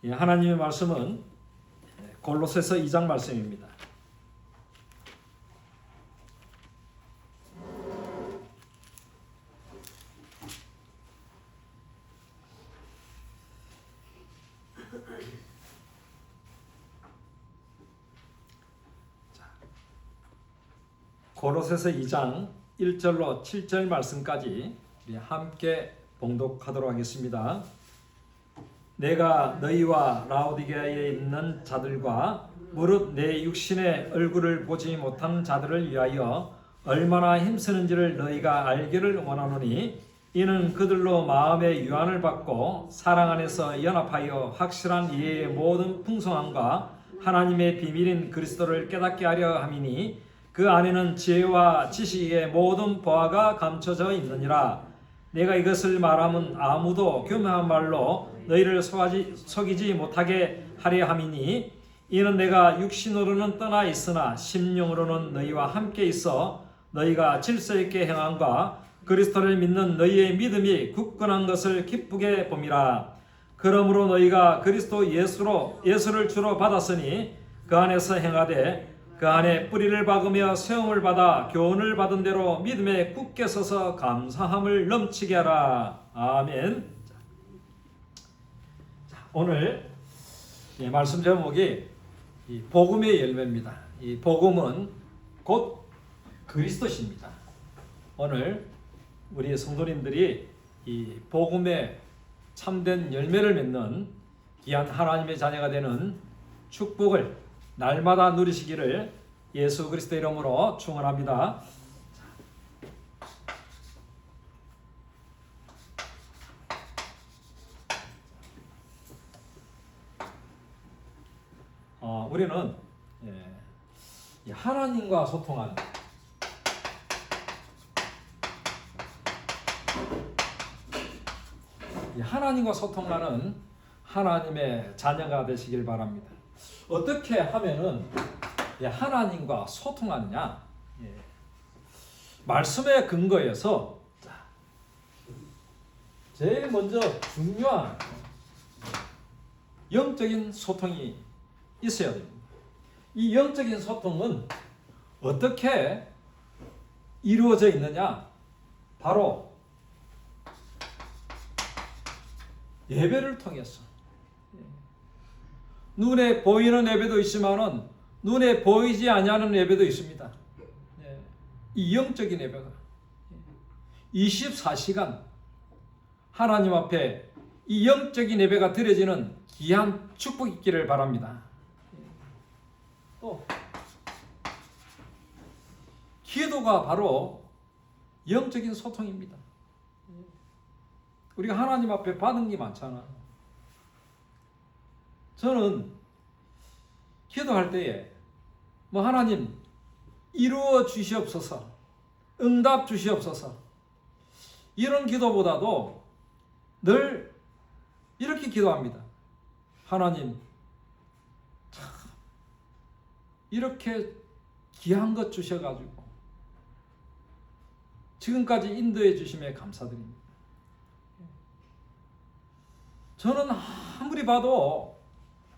하나님의 말씀은 골로새서 2장 말씀입니다. 골로새서 2장 1절로 7절 말씀까지 우리 함께 봉독하도록 하겠습니다. 내가 너희와 라오디게아에 있는 자들과 무릇 내 육신의 얼굴을 보지 못한 자들을 위하여 얼마나 힘쓰는지를 너희가 알기를 원하노니 이는 그들로 마음의 유한을 받고 사랑 안에서 연합하여 확실한 이해의 모든 풍성함과 하나님의 비밀인 그리스도를 깨닫게 하려 함이니 그 안에는 지혜와 지식의 모든 보화가 감춰져 있느니라. 내가 이것을 말하면 아무도 교묘한 말로 너희를 속이지 못하게 하려 함이니 이는 내가 육신으로는 떠나 있으나 심령으로는 너희와 함께 있어 너희가 질서 있게 행함과 그리스도를 믿는 너희의 믿음이 굳건한 것을 기쁘게 봄이라. 그러므로 너희가 그리스도 예수를 주로 받았으니 그 안에서 행하되 그 안에 뿌리를 박으며 세움을 받아 교훈을 받은 대로 믿음에 굳게 서서 감사함을 넘치게 하라. 아멘. 오늘 말씀 제목이 복음의 열매입니다. 이 복음은 곧 그리스도십니다. 오늘 우리 성도님들이 이 복음의 참된 열매를 맺는 귀한 하나님의 자녀가 되는 축복을 날마다 누리시기를 예수 그리스도 이름으로 축원합니다. 우리는 하나님과 소통하는 하나님과 소통하는 하나님의 자녀가 되시길 바랍니다. 어떻게 하면은 하나님과 소통하느냐? 말씀의 근거에서 제일 먼저 중요한 영적인 소통이 있어야 됩니다. 이 영적인 소통은 어떻게 이루어져 있느냐? 바로 예배를 통해서. 눈에 보이는 예배도 있지만은 눈에 보이지 아니하는 예배도 있습니다. 이 영적인 예배가 24시간 하나님 앞에 이 영적인 예배가 드려지는 귀한 축복이 있기를 바랍니다. 또 기도가 바로 영적인 소통입니다. 우리가 하나님 앞에 받은 게 많잖아. 저는 기도할 때에 하나님 이루어 주시옵소서, 응답 주시옵소서, 이런 기도보다도 늘 이렇게 기도합니다. 하나님 참 이렇게 귀한 것 주셔가지고 지금까지 인도해 주심에 감사드립니다. 저는 아무리 봐도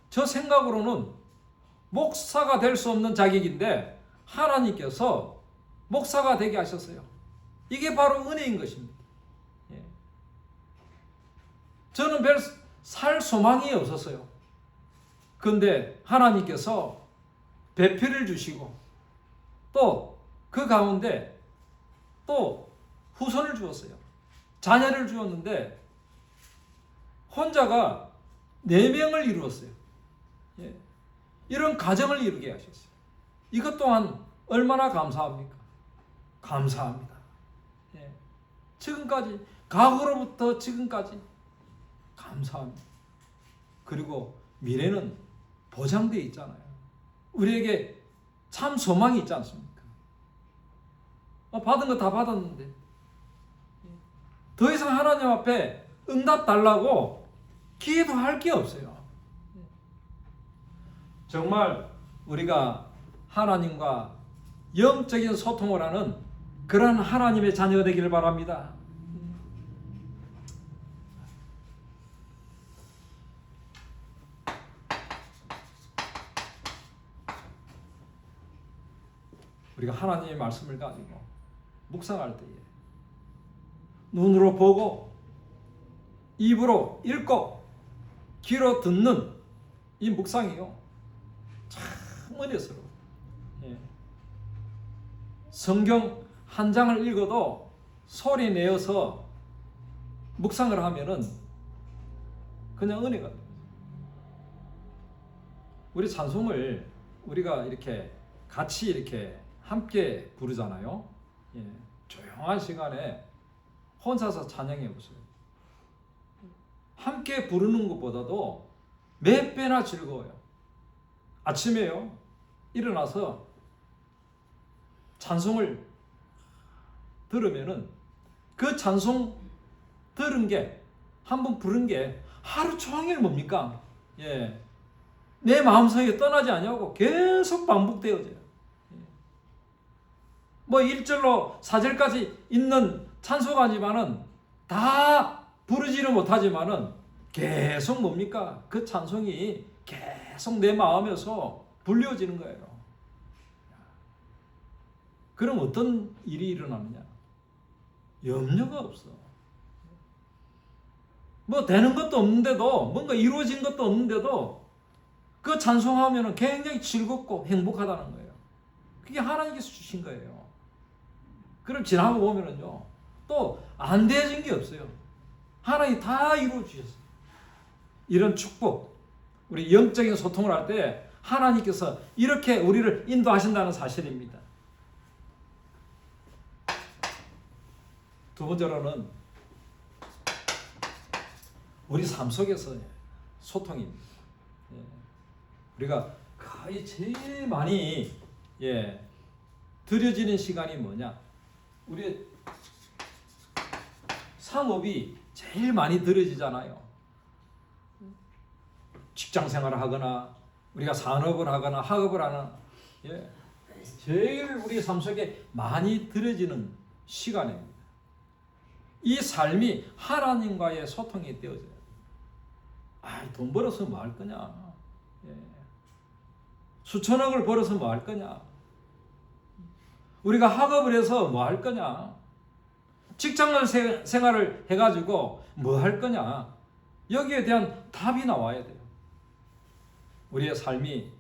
저 생각으로는 목사가 될 수 없는 자격인데 하나님께서 목사가 되게 하셨어요. 이게 바로 은혜인 것입니다. 저는 별 살 소망이 없었어요. 그런데 하나님께서 배필을 주시고 또 그 가운데 또 후손을 주었어요. 자녀를 주었는데 혼자가 4명을 이루었어요. 이런 가정을 이루게 하셨어요. 이것 또한 얼마나 감사합니까? 감사합니다. 지금까지, 과거로부터 지금까지 감사합니다. 그리고 미래는 보장되어 있잖아요. 우리에게 참 소망이 있지 않습니까? 받은 거 다 받았는데 더 이상 하나님 앞에 응답 달라고 기도할 게 없어요. 정말 우리가 하나님과 영적인 소통을 하는 그런 하나님의 자녀가 되기를 바랍니다. 우리가 하나님의 말씀을 가지고 묵상할 때에 눈으로 보고 입으로 읽고 귀로 듣는 이 묵상이요 참 은혜스러워. 예. 성경 한 장을 읽어도 소리 내어서 묵상을 하면은 그냥 은혜가 돼요. 우리 찬송을 우리가 이렇게 같이 이렇게 함께 부르잖아요. 예. 조용한 시간에 혼자서 찬양해 보세요. 함께 부르는 것보다도 몇 배나 즐거워요. 아침에요 일어나서 찬송을 들으면은 그 찬송 들은 게 한번 부른 게 하루 종일 뭡니까? 예. 내 마음속에 떠나지 않냐고 계속 반복되어져요. 뭐 1절로 4절까지 있는 찬송가지만은 다 부르지는 못하지만은 계속 뭡니까? 그 찬송이 계속 내 마음에서 불려지는 거예요. 그럼 어떤 일이 일어나느냐? 염려가 없어. 뭐 되는 것도 없는데도 뭔가 이루어진 것도 없는데도 그 찬송하면 굉장히 즐겁고 행복하다는 거예요. 그게 하나님께서 주신 거예요. 그럼 지나고 보면은요, 또 안 되어진 게 없어요. 하나님이 다 이루어 주셨어요. 이런 축복, 우리 영적인 소통을 할 때 하나님께서 이렇게 우리를 인도하신다는 사실입니다. 두 번째로는 우리 삶 속에서 소통입니다. 우리가 거의 제일 많이 들여지는 시간이 뭐냐? 우리 상업이 제일 많이 들여지잖아요. 직장 생활을 하거나 우리가 산업을 하거나 학업을 하나 제일 우리 삶 속에 많이 들여지는 시간입니다. 이 삶이 하나님과의 소통이 되어져요. 돈 벌어서 뭐 할 거냐? 수천억을 벌어서 뭐 할 거냐? 우리가 학업을 해서 뭐 할 거냐? 직장 생활을 해가지고 뭐 할 거냐? 여기에 대한 답이 나와야 돼요. 우리의 삶이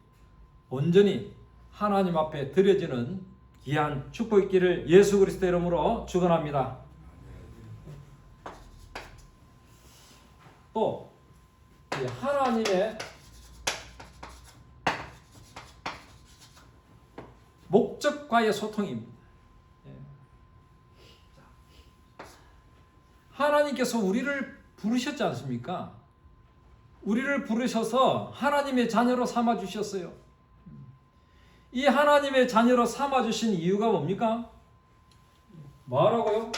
온전히 하나님 앞에 드려지는 귀한 축복 있기를 예수 그리스도 이름으로 축원합니다. 또 하나님의 목적과의 소통입니다. 하나님께서 우리를 부르셨지 않습니까? 우리를 부르셔서 하나님의 자녀로 삼아주셨어요. 이 하나님의 자녀로 삼아주신 이유가 뭡니까? 뭐라고요?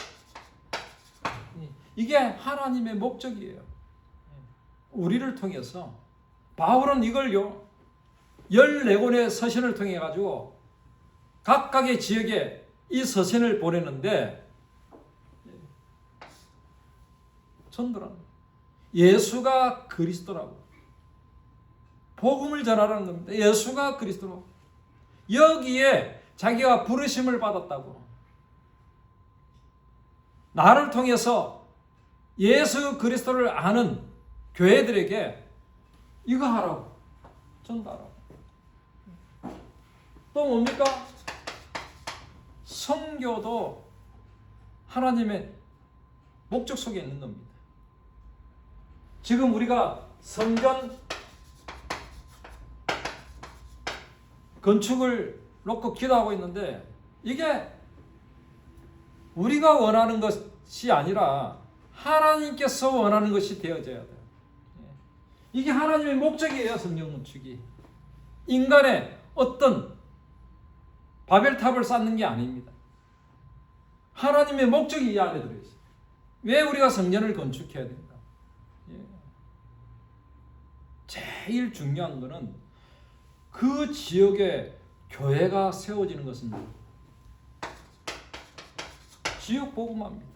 이게 하나님의 목적이에요. 우리를 통해서 바울은 이걸요 14권의 서신을 통해 가지고 각각의 지역에 이 서신을 보내는데 전도라는 예수가 그리스도라고 복음을 전하라는 겁니다. 예수가 그리스도라고 여기에 자기가 부르심을 받았다고 나를 통해서 예수 그리스도를 아는 교회들에게 이거 하라고 전도하라고. 또 뭡니까? 선교도 하나님의 목적 속에 있는 겁니다. 지금 우리가 성전 건축을 놓고 기도하고 있는데 이게 우리가 원하는 것이 아니라 하나님께서 원하는 것이 되어져야 돼요. 이게 하나님의 목적이에요. 성경 건축이 인간의 어떤 바벨탑을 쌓는 게 아닙니다. 하나님의 목적이 이 안에 들어있어요. 왜 우리가 성전을 건축해야 됩니까? 제일 중요한 것은 그 지역에 교회가 세워지는 것입니다. 지역 복음화입니다.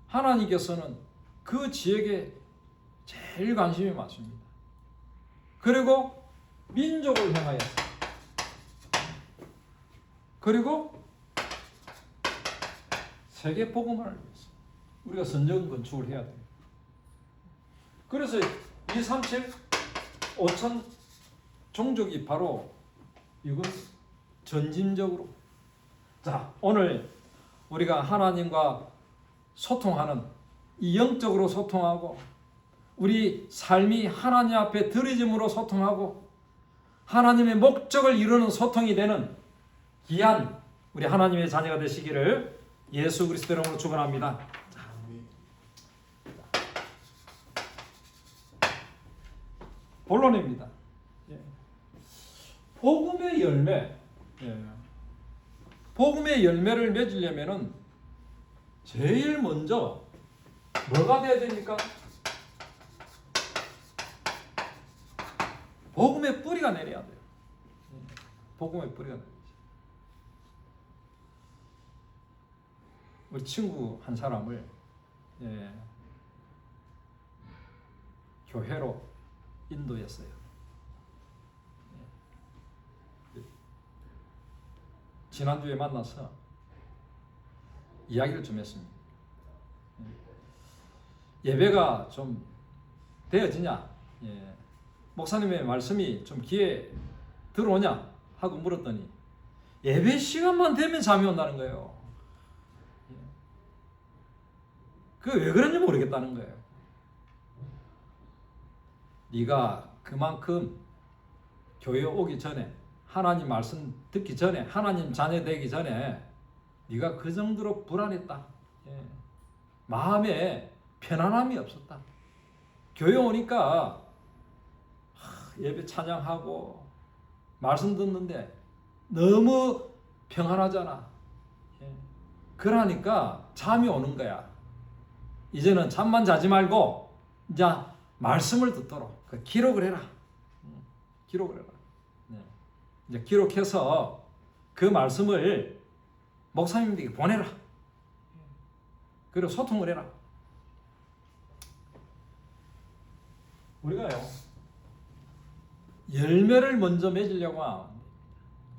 하나님께서는 그 지역에 제일 관심이 많습니다. 그리고 민족을 향하여 그리고 세계 복음화를 위해서 우리가 선전 건축을 해야 돼요. 그래서 237 5천 종족이 바로 이건 전진적으로. 자, 오늘 우리가 하나님과 소통하는 이 영적으로 소통하고 우리 삶이 하나님 앞에 드려짐으로 소통하고 하나님의 목적을 이루는 소통이 되는 귀한 우리 하나님의 자녀가 되시기를 예수 그리스도 이름으로 축원합니다. 본론입니다. 복음의 열매. 복음의 열매를 맺으려면은 제일 먼저 뭐가 돼야 됩니까? 복음의 뿌리가 내려야 돼요. 복음의 뿌리가 내려야죠. 우리 친구 한 사람을 교회로 인도했어요. 지난주에 만나서 이야기를 좀 했습니다. 예배가 좀 되어지냐? 목사님의 말씀이 좀 귀에 들어오냐? 하고 물었더니 예배 시간만 되면 잠이 온다는 거예요. 그게 왜 그런지 모르겠다는 거예요. 네가 그만큼 교회 오기 전에 하나님 말씀 듣기 전에 하나님 자녀 되기 전에 네가 그 정도로 불안했다. 마음에 편안함이 없었다. 교회 오니까 예배 찬양하고 말씀 듣는데 너무 평안하잖아. 그러니까 잠이 오는 거야. 이제는 잠만 자지 말고 이제 말씀을 듣도록 기록을 해라. 기록을 해라. 이제 기록해서 그 말씀을 목사님들에게 보내라. 그리고 소통을 해라. 우리가요 열매를 먼저 맺으려고 하면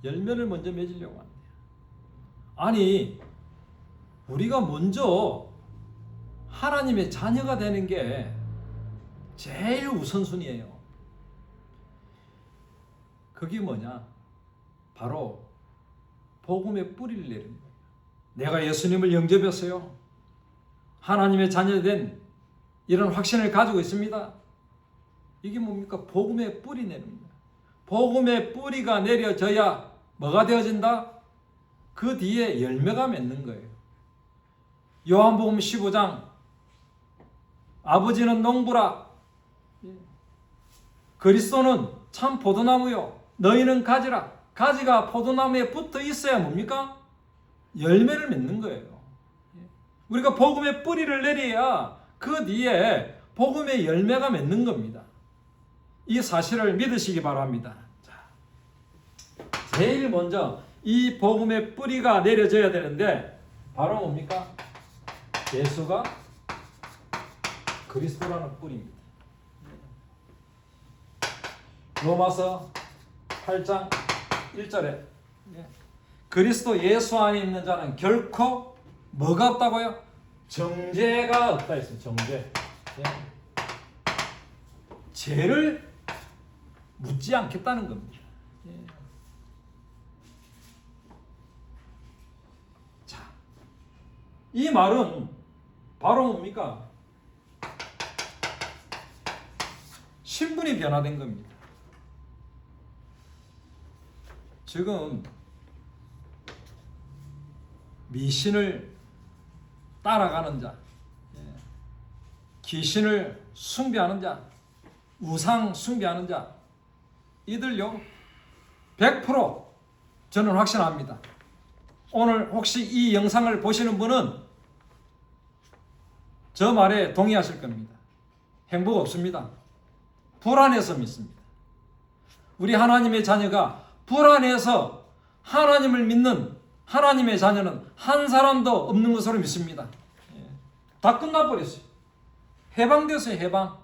열매를 먼저 맺으려고 합니다. 아니 우리가 먼저 하나님의 자녀가 되는 게 제일 우선순위예요. 그게 뭐냐? 바로 복음의 뿌리를 내리는 거예요. 내가 예수님을 영접했어요. 하나님의 자녀된 이런 확신을 가지고 있습니다. 이게 뭡니까? 복음의 뿌리 내리는 거예요. 복음의 뿌리가 내려져야 뭐가 되어진다? 그 뒤에 열매가 맺는 거예요. 요한복음 15장 아버지는 농부라 그리스도는 참 포도나무요 너희는 가지라. 가지가 포도나무에 붙어 있어야 뭡니까? 열매를 맺는 거예요. 우리가 복음의 뿌리를 내려야 그 뒤에 복음의 열매가 맺는 겁니다. 이 사실을 믿으시기 바랍니다. 자, 제일 먼저 이 복음의 뿌리가 내려져야 되는데 바로 뭡니까? 예수가 그리스도라는 뿌리입니다. 로마서 8장 1절에 그리스도 예수 안에 있는 자는 결코 뭐가 없다고요? 정죄가 없다 했어요. 정죄. 죄를 묻지 않겠다는 겁니다. 자, 이 말은 바로 뭡니까? 신분이 변화된 겁니다. 지금 미신을 따라가는 자, 귀신을 숭배하는 자, 우상 숭배하는 자, 이들요 100% 저는 확신합니다. 오늘 혹시 이 영상을 보시는 분은 저 말에 동의하실 겁니다. 행복 없습니다. 불안해서 믿습니다. 우리 하나님의 자녀가 불안해서 하나님을 믿는 하나님의 자녀는 한 사람도 없는 것으로 믿습니다. 다 끝나버렸어요. 해방되었어요. 해방.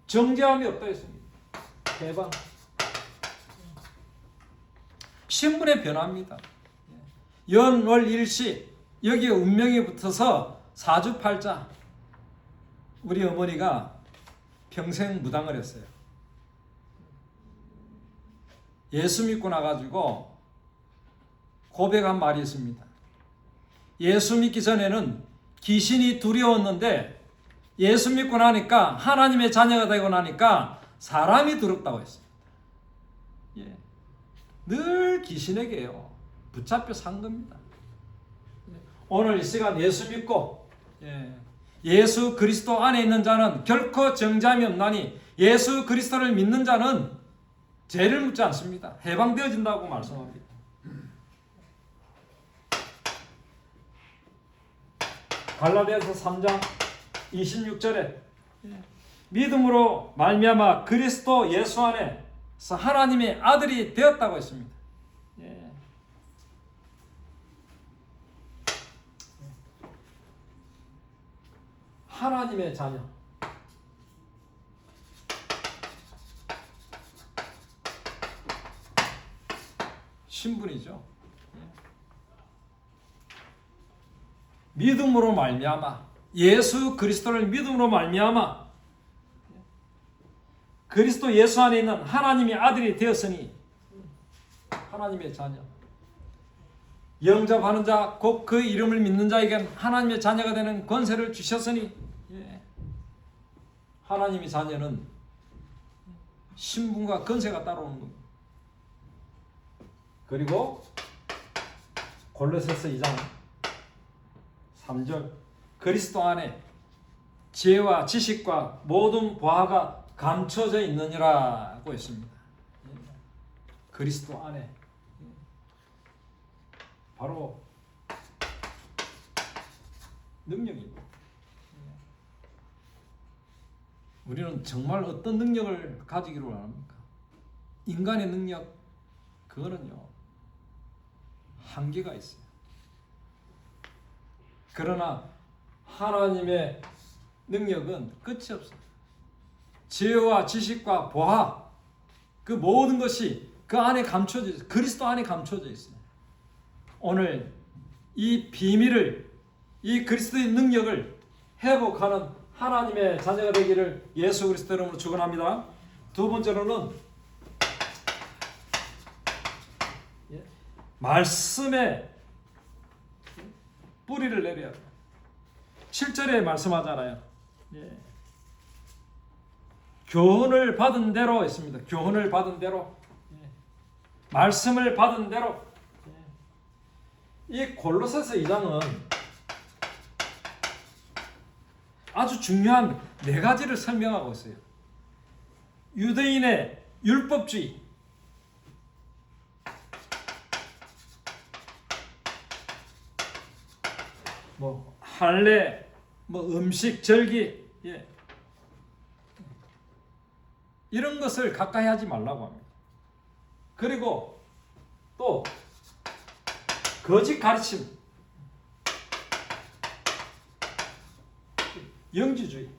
정죄함이 없다 했습니다. 해방. 신분의 변화입니다. 연월일시 여기에 운명이 붙어서 사주팔자. 우리 어머니가 평생 무당을 했어요. 예수 믿고 나가지고 고백한 말이 있습니다. 예수 믿기 전에는 귀신이 두려웠는데 예수 믿고 나니까 하나님의 자녀가 되고 나니까 사람이 두렵다고 했습니다. 예. 늘 귀신에게요 붙잡혀 산 겁니다. 오늘 이 시간 예수 믿고 예수 그리스도 안에 있는 자는 결코 정죄함이 없나니 예수 그리스도를 믿는 자는 죄를 묻지 않습니다. 해방되어진다고 말씀합니다. 갈라디아서 3장 26절에 믿음으로 말미암아 그리스도 예수 안에서 하나님의 아들이 되었다고 했습니다. 하나님의 자녀. 신분이죠. 믿음으로 말미암아 예수 그리스도를 믿음으로 말미암아 그리스도 예수 안에 있는 하나님의 아들이 되었으니 하나님의 자녀. 영접하는 자 곧 그 이름을 믿는 자에겐 하나님의 자녀가 되는 권세를 주셨으니 하나님의 자녀는 신분과 권세가 따라오는 겁니다. 그리고 골로새서 2장 3절 그리스도 안에 지혜와 지식과 모든 보화가 감춰져 있느니라고 했습니다. 그리스도 안에 바로 능력입니다. 우리는 정말 어떤 능력을 가지기를 원합니까? 인간의 능력, 그거는요 한계가 있어요. 그러나 하나님의 능력은 끝이 없어요. 지혜와 지식과 보화, 그 모든 것이 그 안에 감춰져 있어요. 그리스도 안에 감춰져 있어요. 오늘 이 비밀을, 이 그리스도의 능력을 회복하는 하나님의 자녀가 되기를 예수 그리스도 이름으로 축원합니다. 두 번째로는 말씀에 뿌리를 내려야 돼요. 7절에 말씀하잖아요. 교훈을 받은 대로 있습니다. 교훈을 받은 대로, 말씀을 받은 대로. 이 골로새서 2장은 아주 중요한 네 가지를 설명하고 있어요. 유대인의 율법주의, 할례, 음식, 절기, 이런 것을 가까이 하지 말라고 합니다. 그리고 또 거짓 가르침, 영지주의.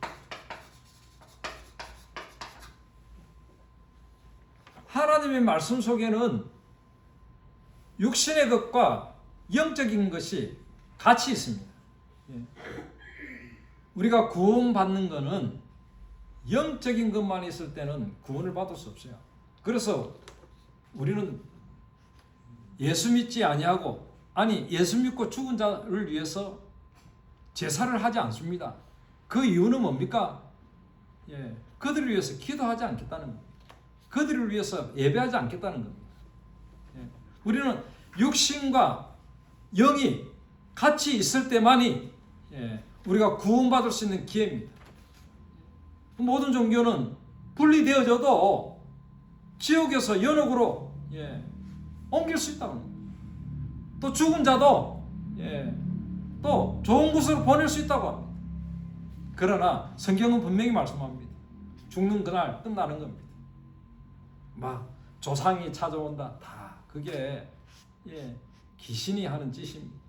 하나님의 말씀 속에는 육신의 것과 영적인 것이 같이 있습니다. 우리가 구원받는 것은 영적인 것만 있을 때는 구원을 받을 수 없어요. 그래서 우리는 예수 믿지 아니하고, 예수 믿고 죽은 자를 위해서 제사를 하지 않습니다. 그 이유는 뭡니까? 그들을 위해서 기도하지 않겠다는 겁니다. 그들을 위해서 예배하지 않겠다는 겁니다. 우리는 육신과 영이 같이 있을 때만이 우리가 구원받을 수 있는 기회입니다. 모든 종교는 분리되어져도 지옥에서 연옥으로 옮길 수 있다고 합니다. 또 죽은 자도 또 좋은 곳으로 보낼 수 있다고 합니다. 그러나 성경은 분명히 말씀합니다. 죽는 그날 끝나는 겁니다. 조상이 찾아온다. 다 그게 귀신이 하는 짓입니다.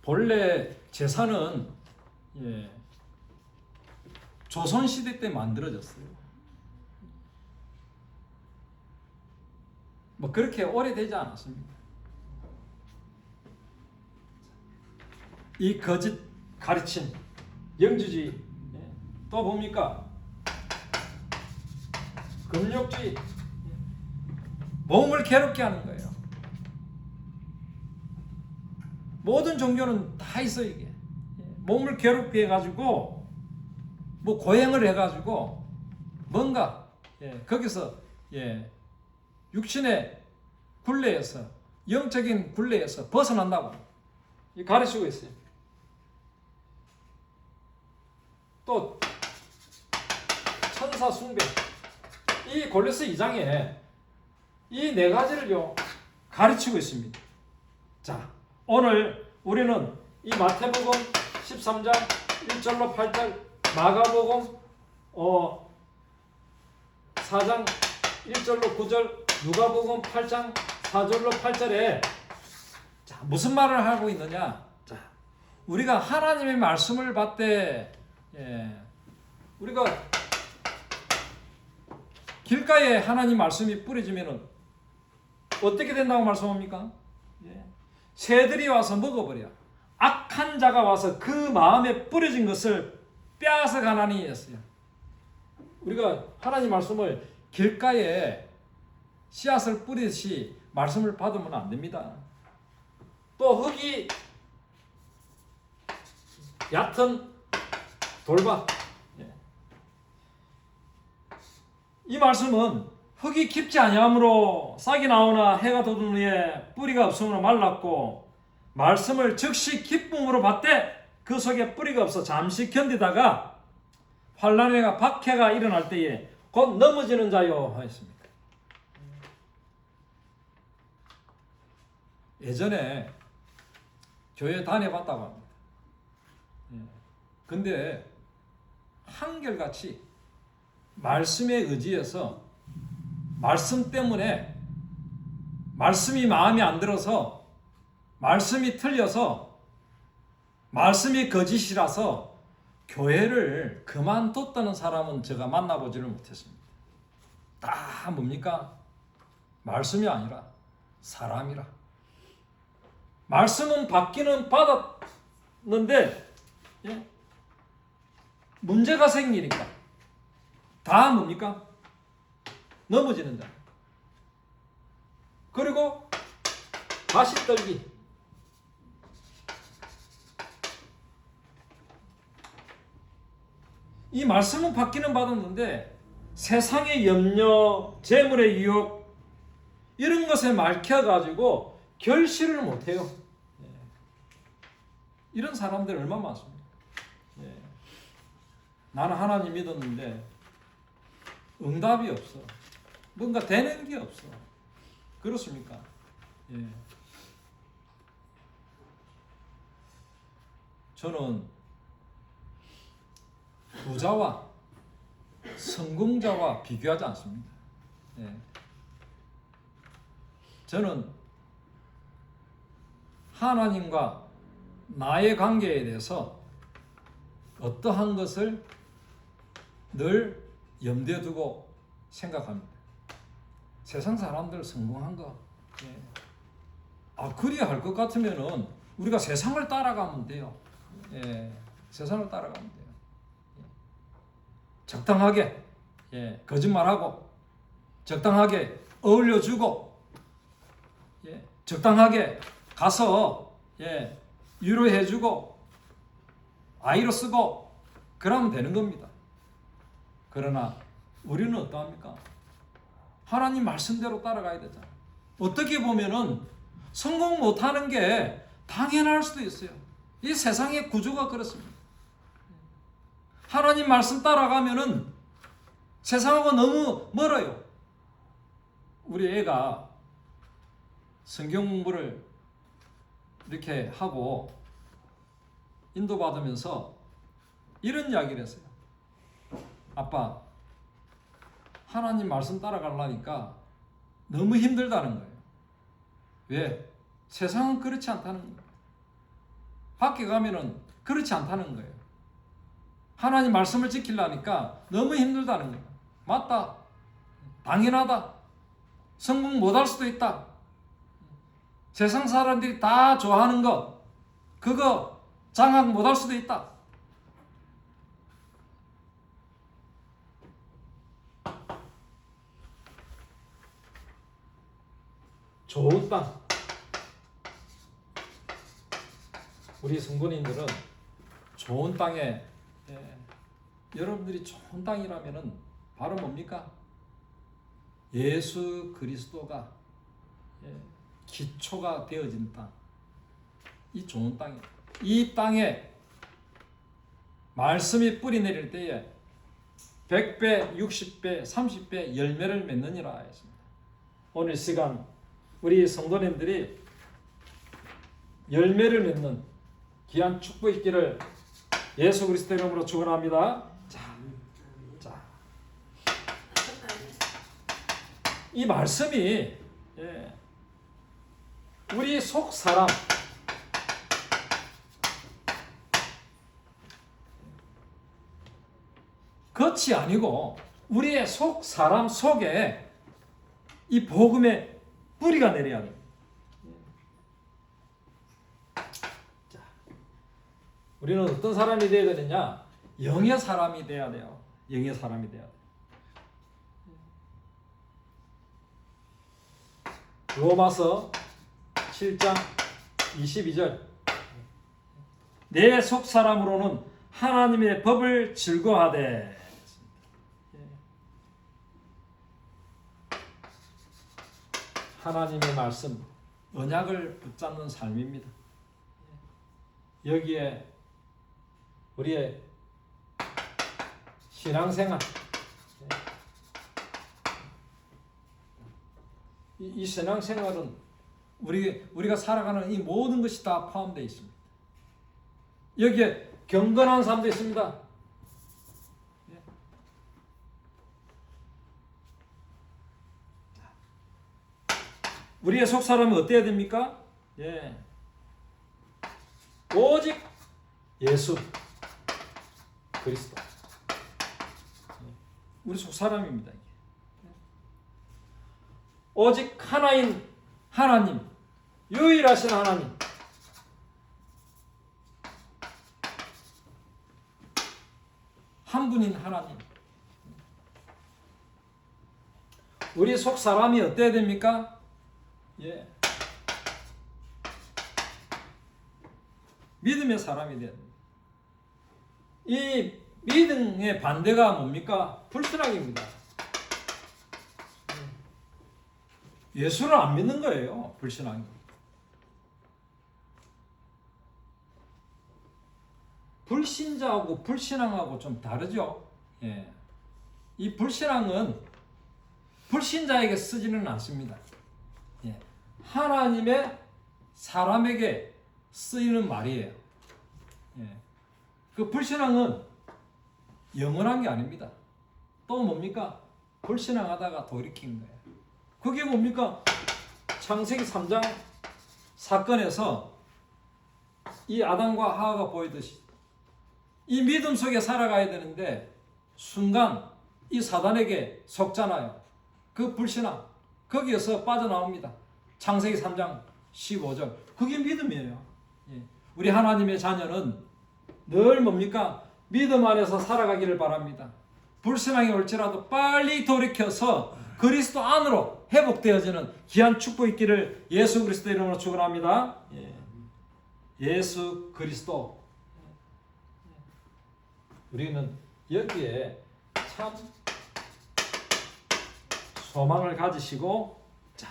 본래 제사는 조선시대 때 만들어졌어요. 그렇게 오래되지 않았습니다. 이 거짓 가르침, 영주주의, 또 뭡니까? 금욕주의, 몸을 괴롭게 하는 거예요. 모든 종교는 다 있어 이게. 몸을 괴롭게 해가지고 뭐 고행을 해가지고 뭔가 거기서 육신의 굴레에서 영적인 굴레에서 벗어난다고 가르치고 있어요. 또 천사 숭배, 이 골로새 2장에 이 네 가지를요 가르치고 있습니다. 자, 오늘 우리는 이 마태복음 13장 1절로 8절, 마가복음 4장 1절로 9절, 누가복음 8장 4절로 8절에 자, 무슨 말을 하고 있느냐? 자, 우리가 하나님의 말씀을 받되 우리가 길가에 하나님 말씀이 뿌려지면은 어떻게 된다고 말씀합니까? 새들이 와서 먹어버려. 악한 자가 와서 그 마음에 뿌려진 것을 빼앗아 가나니 했어요. 우리가 하나님 말씀을 길가에 씨앗을 뿌리듯이 말씀을 받으면 안 됩니다. 또 흙이 얕은 돌밭, 이 말씀은 흙이 깊지 아니하므로 싹이 나오나 해가 돋은 후에 뿌리가 없으므로 말랐고, 말씀을 즉시 기쁨으로 받되 그 속에 뿌리가 없어 잠시 견디다가 환난과 박해가 일어날 때에 곧 넘어지는 자요 하였습니다. 예전에 교회 다녀봤다고 합니다. 근데 한결같이 말씀에 의지해서 말씀 때문에 말씀이 마음에 안 들어서 말씀이 틀려서 말씀이 거짓이라서 교회를 그만뒀다는 사람은 제가 만나보지를 못했습니다. 다 뭡니까? 말씀이 아니라 사람이라. 말씀은 받기는 받았는데 문제가 생기니까 다 뭡니까? 넘어지는 자. 그리고 다시 떨기. 이 말씀은 받기는 받았는데 세상의 염려, 재물의 유혹 이런 것에 말켜가지고 결실을 못해요. 이런 사람들 얼마나 많습니까? 나는 하나님 믿었는데 응답이 없어. 뭔가 되는 게 없어. 그렇습니까? 저는 부자와 성공자와 비교하지 않습니다. 저는 하나님과 나의 관계에 대해서 어떠한 것을 늘 염두에 두고 생각합니다. 세상 사람들 성공한 거, 그래야 할 것 같으면은 우리가 세상을 따라가면 돼요. 세상을 따라가면 돼요. 적당하게 거짓말하고, 적당하게 어울려주고, 적당하게 가서 위로해주고, 아이로 쓰고, 그러면 되는 겁니다. 그러나 우리는 어떠합니까? 하나님 말씀대로 따라가야 되잖아요. 어떻게 보면은 성공 못하는 게 당연할 수도 있어요. 이 세상의 구조가 그렇습니다. 하나님 말씀 따라가면은 세상하고 너무 멀어요. 우리 애가 성경 공부를 이렇게 하고 인도받으면서 이런 이야기를 했어요. 아빠, 하나님 말씀 따라가려니까 너무 힘들다는 거예요. 왜? 세상은 그렇지 않다는 거예요. 밖에 가면은 그렇지 않다는 거예요. 하나님 말씀을 지키려니까 너무 힘들다는 거예요. 맞다. 당연하다. 성공 못할 수도 있다. 세상 사람들이 다 좋아하는 것, 그거 장악 못할 수도 있다. 좋은 땅. 우리 성도님들은 좋은 땅에, 여러분들이 좋은 땅이라면은 바로 뭡니까? 예수 그리스도가 기초가 되어진 땅. 이 좋은 땅이. 이 땅에 말씀이 뿌리 내릴 때에 100배, 60배, 30배 열매를 맺느니라 했습니다. 오늘 시간 우리 성도님들이 열매를 맺는 귀한 축복 있기를 예수 그리스도 이름으로 축원합니다. 자, 이 말씀이 우리 속 사람, 겉이 아니고 우리의 속 사람 속에 이 복음의 뿌리가 내려야 됩니다. 자, 우리는 어떤 사람이 되어야 되느냐? 영의 사람이 되어야 돼요. 영의 사람이 되어야 돼요. 로마서 7장 22절. 내 속 사람으로는 하나님의 법을 즐거워하되. 하나님의 말씀, 언약을 붙잡는 삶입니다. 여기에 우리의 신앙생활, 이 신앙생활은 우리가 살아가는 이 모든 것이 다 포함되어 있습니다. 여기에 경건한 삶도 있습니다. 우리의 속사람은 어때야 됩니까? 오직 예수 그리스도. 우리 속사람입니다. 오직 하나인 하나님, 유일하신 하나님. 한 분인 하나님. 우리 속사람이 어때야 됩니까? 믿음의 사람이 돼야 됩니다. 이 믿음의 반대가 뭡니까? 불신앙입니다. 예수를 안 믿는 거예요. 불신앙이. 불신자하고 불신앙하고 좀 다르죠. 이 불신앙은 불신자에게 쓰지는 않습니다. 하나님의 사람에게 쓰이는 말이에요. 그 불신앙은 영원한 게 아닙니다. 또 뭡니까? 불신앙하다가 돌이킨 거예요. 그게 뭡니까? 창세기 3장 사건에서 이 아담과 하와가 보이듯이 이 믿음 속에 살아가야 되는데 순간 이 사단에게 속잖아요. 그 불신앙 거기에서 빠져나옵니다. 창세기 3장 15절. 그게 믿음이에요. 우리 하나님의 자녀는 늘 뭡니까? 믿음 안에서 살아가기를 바랍니다. 불신앙이 올지라도 빨리 돌이켜서 그리스도 안으로 회복되어지는 귀한 축복 있기를 예수 그리스도 이름으로 축원합니다. 예수 그리스도. 우리는 여기에 참 소망을 가지시고, 자,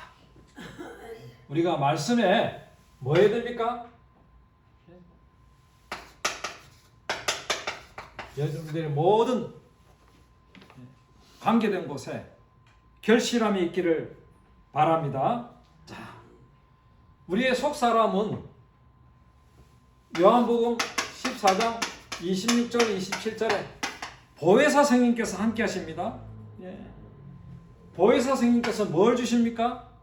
우리가 말씀에 뭐 해야 됩니까? 여러분들의 모든 관계된 곳에 결실함이 있기를 바랍니다. 자, 우리의 속사람은 요한복음 14장 26절 27절에 보혜사 성령께서 함께 하십니다. 보혜사 성령께서 뭘 주십니까?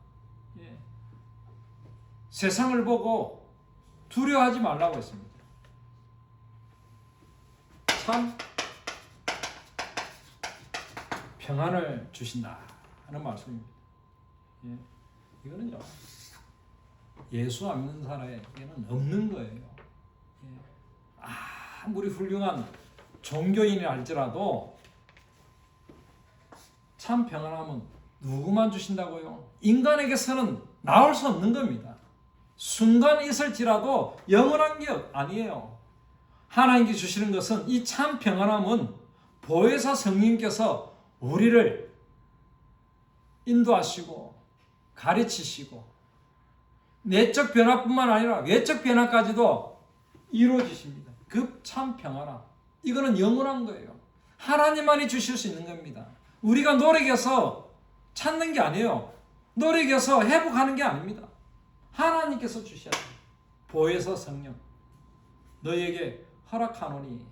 세상을 보고 두려워하지 말라고 했습니다. 참 평안을 주신다 하는 말씀입니다. 이거는요, 예수 안 믿는 사람에게는 없는 거예요. 아무리 훌륭한 종교인이라 할지라도 참 평안함은 누구만 주신다고요? 인간에게서는 나올 수 없는 겁니다. 순간 있을지라도 영원한 게 아니에요. 하나님께 주시는 것은 이 참 평안함은 보혜사 성령께서 우리를 인도하시고 가르치시고 내적 변화뿐만 아니라 외적 변화까지도 이루어지십니다. 그 참 평안함. 이거는 영원한 거예요. 하나님만이 주실 수 있는 겁니다. 우리가 노력해서 찾는 게 아니에요. 노력해서 회복하는 게 아닙니다. 하나님께서 주셔야 돼요. 보혜사 성령 너희에게 허락하노니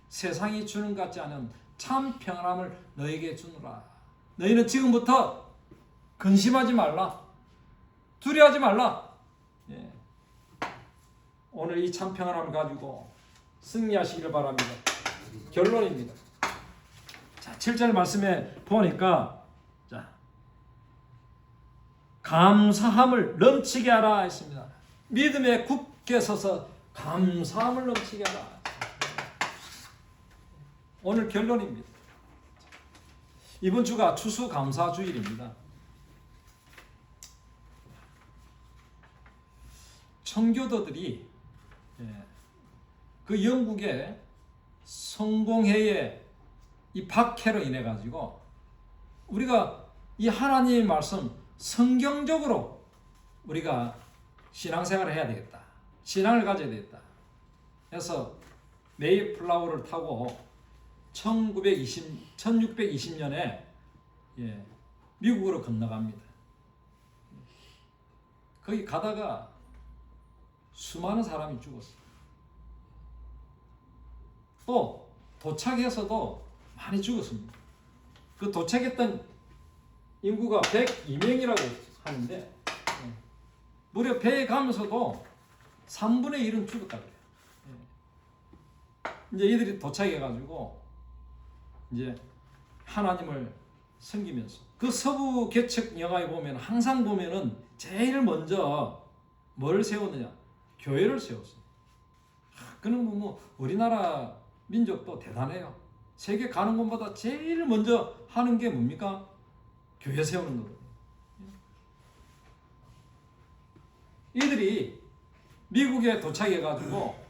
세상이 주는 것 같지 않은 참 평안함을 너희에게 주노라. 너희는 지금부터 근심하지 말라. 두려워하지 말라. 예. 오늘 이 참 평안함을 가지고 승리하시기를 바랍니다. 결론입니다. 자, 7절 말씀에 보니까 자, 감사함을 넘치게 하라 했습니다. 믿음에 굳게 서서 감사함을 넘치게 하라. 오늘 결론입니다. 이번 주가 추수감사주일입니다. 청교도들이 그 영국의 성공회의 이 박해로 인해 가지고 우리가 이 하나님의 말씀 성경적으로 우리가 신앙생활을 해야 되겠다. 신앙을 가져야 되겠다. 그래서 메이플라워를 타고 1620년에 미국으로 건너갑니다. 거기 가다가 수많은 사람이 죽었어요. 또 도착해서도 많이 죽었습니다. 그 도착했던 인구가 102명이라고 하는데 무려 배에 가면서도 3분의 1은 죽었다 그래요. 이제 이들이 도착해가지고 이제 하나님을 섬기면서 그 서부 개척 영화에 보면 항상 보면은 제일 먼저 뭘 세웠느냐? 교회를 세웠어요. 그는 뭐 우리나라 민족도 대단해요. 세계 가는 곳마다 제일 먼저 하는 게 뭡니까? 교회 세우는 거거든요. 이들이 미국에 도착해가지고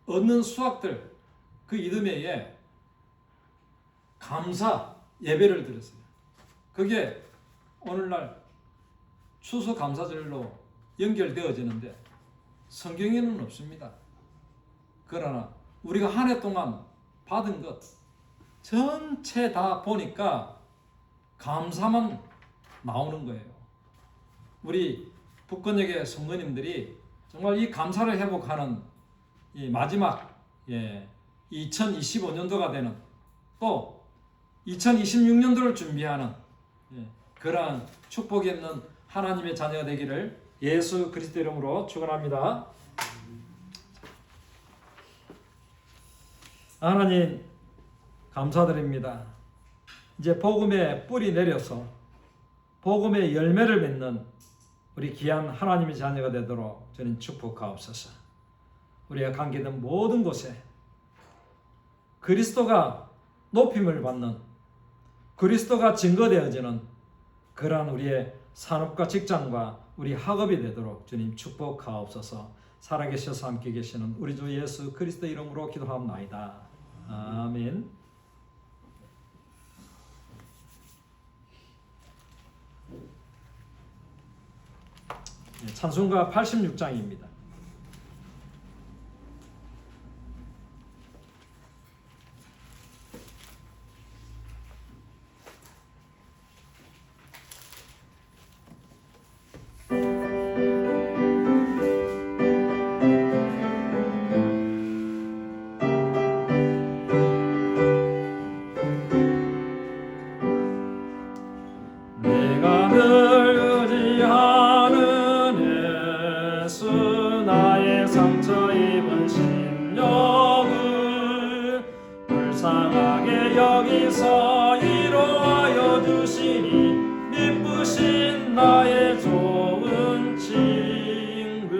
얻는 수확들 그 이듬해에 감사 예배를 드렸어요. 그게 오늘날 추수감사절로 연결되어지는데 성경에는 없습니다. 그러나 우리가 한 해 동안 받은 것 전체 다 보니까 감사만 나오는 거예요. 우리 북권역의 성도님들이 정말 이 감사를 회복하는 이 마지막 2025년도가 되는 또 2026년도를 준비하는 그러한 축복이 있는 하나님의 자녀가 되기를 예수 그리스도 이름으로 축원합니다. 하나님 감사드립니다. 이제 복음의 뿌리 내려서 복음의 열매를 맺는 우리 귀한 하나님의 자녀가 되도록 주님 축복하옵소서. 우리가 관계된 모든 곳에 그리스도가 높임을 받는 그리스도가 증거되어지는 그러한 우리의 산업과 직장과 우리 학업이 되도록 주님 축복하옵소서. 살아계셔서 함께 계시는 우리 주 예수 그리스도 이름으로 기도합나이다. 아멘. 찬송가 86장입니다. 나의 좋은 친구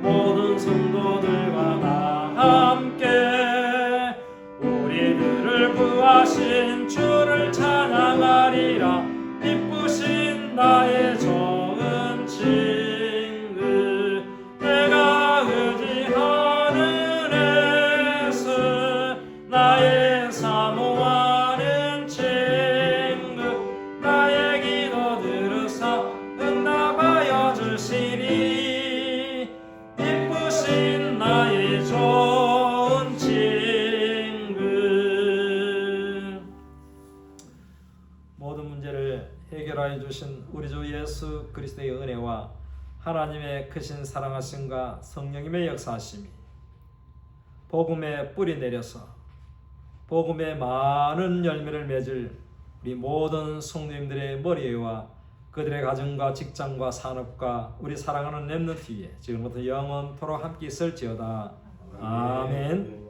모든 성도들과 다 함께 우리들을 구하신 주를 찬양하리라. 기쁘신 나의 좋은 친구, 내가 의지하는 예수, 나의 사모하는 친구, 나의 기도 들으사 응답하여 주시니. 기쁘신 나의 좋은 친구. 모든 문제를 해결하여 주신 우리 주 예수 그리스도의 은혜와 하나님의 크신 사랑하심과 성령님의 역사하심이 복음의 뿌리 내려서 복음의 많은 열매를 맺을 우리 모든 성도님들의 머리에와 그들의 가정과 직장과 산업과 우리 사랑하는 렘넌트 위에 지금부터 영원토록 함께 있을지어다. 아멘.